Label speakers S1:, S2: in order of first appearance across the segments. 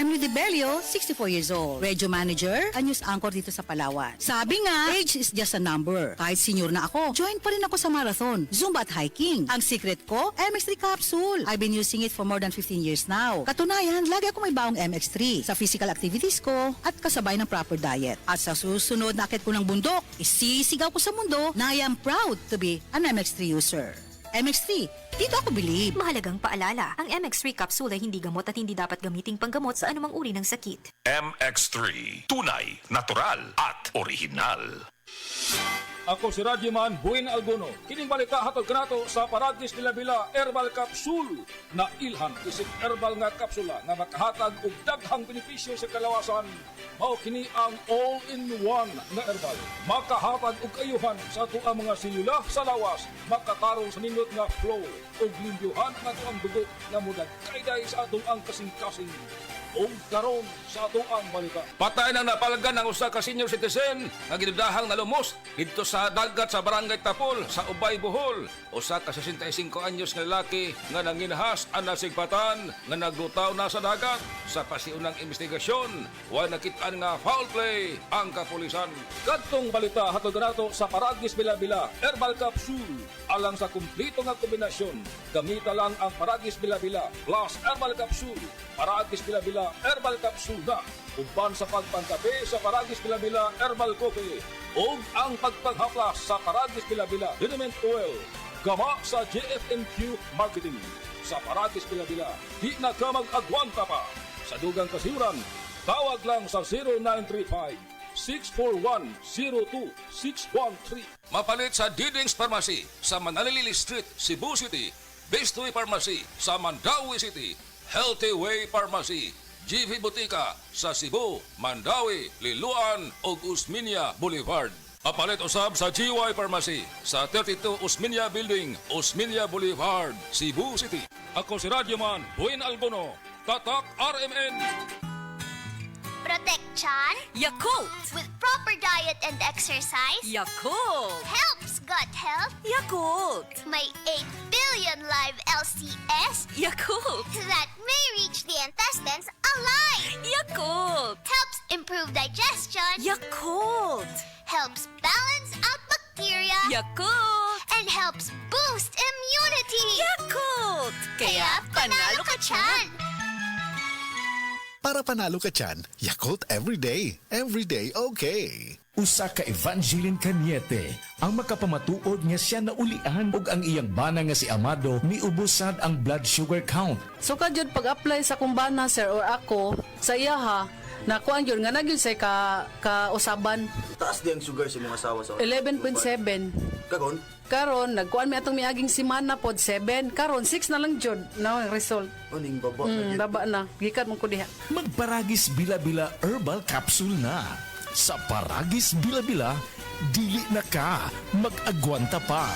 S1: I'm Ludi Belio, 64 years old. Radio manager, a news anchor dito sa Palawan. Sabi nga, age is just a number. Kahit senior na ako, join pa rin ako sa marathon, Zumba at hiking. Ang secret ko, MX3 capsule. I've been using it for more than 15 years now. Katunayan, lagi ako may baong MX3 sa physical activities ko at kasabay ng proper diet. At sa susunod na akit ko ng bundok, isisigaw ko sa mundo na I am proud to be an MX3 user. MX3, dito ako believe.
S2: Mahalagang paalala, ang MX3 capsule ay hindi gamot at hindi dapat gamiting panggamot sa anumang uri ng sakit.
S3: MX3, tunay, natural at original.
S4: Ako si Radyoman Buin Albono. Kining balita hatod kanato sa Paragis Bila Herbal Capsule na ilhan isip herbal nga kapsula nga makahatag og daghang benepisyo sa kalawasan. Mao kini ang all-in-one nga herbal. Makahatag og kayuhan sa ato ang mga selula sa lawas, makatarong sa nindot nga flow ug limpyuhan nga ato ang dugo nga mudag kayday sa atong ang kasing-kasing. O karon sa ato ang balita. Patay nang napalgan ang usa ka senior citizen nga gidudahang nalumos dito sa dagat sa Barangay Tapol sa Ubay, Bohol. Usa ka 65 anyos nga lalaki nga nanginhas ang nasigpatan nga naglutaw na sa dagat. Sa pasiunang investigasyon, wa nakitaan nga foul play ang kapulisan. Kadtong balita hatod nato sa Paragis Bila Herbal Capsule alang sa kumplito nga kombinasyon. Gamita lang ang Paragis Bila plus Herbal Capsule. Paragis Bila Herbal Capsule na uban sa pagpangkape sa Paragis Bila Herbal Coffee o ang pagpaghaplas sa Paragis Bila Liniment Oil. Gama sa JFNQ Marketing. Sa Paragis Bila di na ka mag-agwanta pa. Sa dugang kasiuran, tawag lang sa 0935 641-02613. Mapalit sa Diding's Pharmacy sa Manalili Street, Cebu City. Bestoy Pharmacy sa Mandawi City. Healthy Way Pharmacy, GV Butika sa Cebu, Mandawi, Liloan ug Usmeña Boulevard. Apalit usab sa GY Pharmacy sa 32 Usmeña Building, Usmeña Boulevard, Cebu City. Ako si Radyoman Buin Albono, Tatak RMN.
S5: Protect chan
S2: Yakult!
S5: with proper diet and exercise.
S2: Yakult!
S5: Helps gut health.
S2: Yakult!
S5: May 8 billion live LCS
S2: Yakult!
S5: that may reach the intestines alive.
S2: Yakult!
S5: Helps improve digestion.
S2: Yakult!
S5: Helps balance out bacteria.
S2: Yakult!
S5: And helps boost immunity.
S2: Yakult! Kaya panalo ka tiyan!
S6: Para panalo ka tiyan, Yakult everyday. Everyday okay.
S7: Usa ka Evangeline Cañete ang makapamatuod nga siya naulian ug ang iyang bana nga si Amado miubusad ang blood sugar count.
S8: So kadyod pag-apply sa kumbana sir or ako sa iya ha, nakuan yun nga nagyon say ka usaban
S9: Taas di ang sugar sa mga asawa sa
S8: 11.7.
S9: Kagon?
S8: Karon nagkuan mi atong miaging semana pod 7. Karon 6 na lang jud na ang result.
S9: Aning baba na yun.
S8: Baba na. Gikan mo ko diha.
S7: Magparagis Bila Herbal Capsule na. Sa Paragis Bila, dili na ka mag-agwanta pa.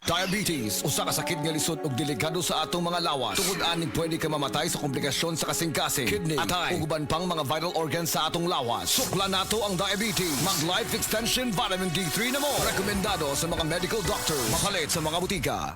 S10: Diabetes, usa ka sakit nga lisod ug delikado sa atong mga lawas. Tungod aning pwede ka mamatay sa komplikasyon sa kasing-kasing, kidney, atay, ug uban pang mga vital organs sa atong lawas. Sukla nato ang diabetes. Mag Life Extension Vitamin D3 na mo. Rekomendado sa mga medical doctors. Mapalit sa mga butika.